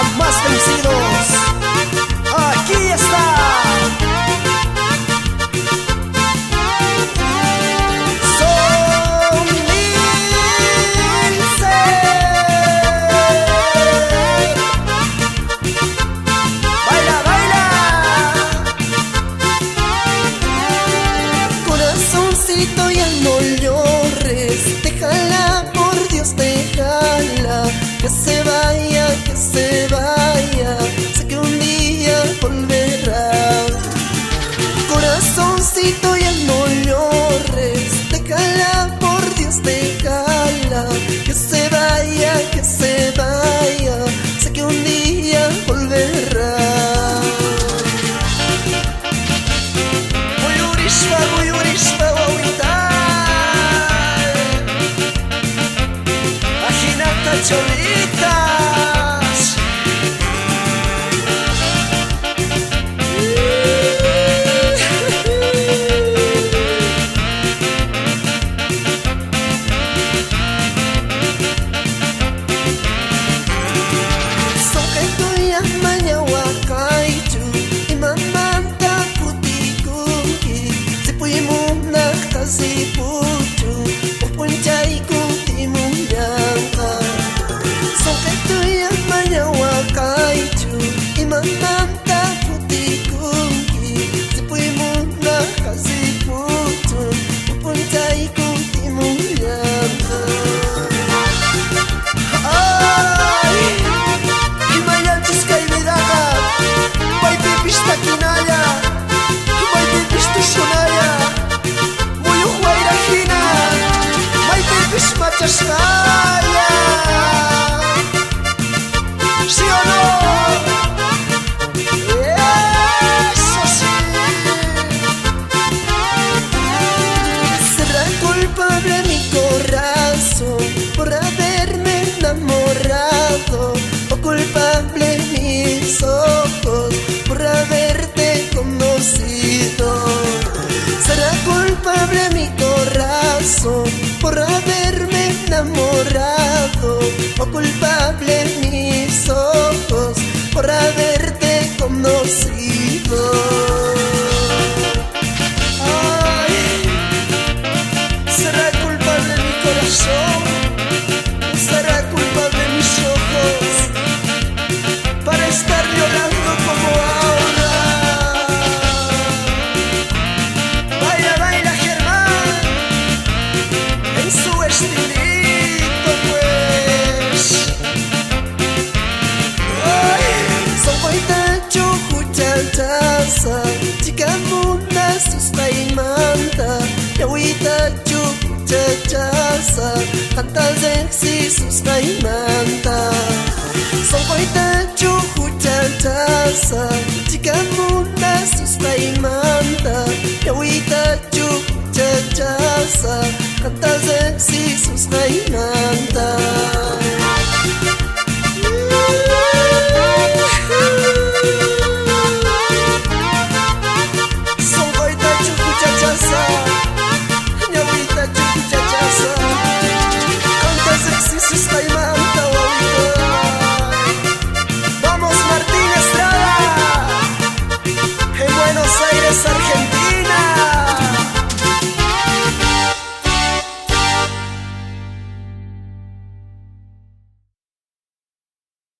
jamás vencidos. Aquí está. Son Lince. Baila, baila. Corazoncito, ya no llores, déjala, por Dios, déjala. Que se vaya, que se vaya, sé que un día volverá. Corazoncito, ya no llores, déjala, por Dios, déjala. Que se vaya, que se vaya, sé que un día volverá. Muy urispa, Ajinata cholitas. Sokaitu yang manyawakaitu imamanta putikuki sipui muna kasiputu pupuncai kutimunyangka. Sokaitu yang manyawakaitu imamanta putikuki sipui muna kasiputu pupuncai kutimunyangka. Pista kinaya, may pipis to sunaya, muyo huayra hina, may pipis machas kaya. ¿Sí o no? Eso sí. Será culpable mi corazón por haberme enamorado, o culpable mis ojos por haberte conocido. Será culpable mi corazón por haberme enamorado, o culpable mis ojos por haberte conocido. Ay, será culpable mi corazón, será culpable mis ojos para estar llorando como ahora. Baila, baila Germán, en su estilito pues. Ay, sokoita chukuchantasa, chica muna sustaimanta, yawita chukuchachasa, canta sexy sustaimanta. Sokoita chukuchantasa, chica muna sustaimanta, yawita chukuchachasa, canta sexy sustaimanta.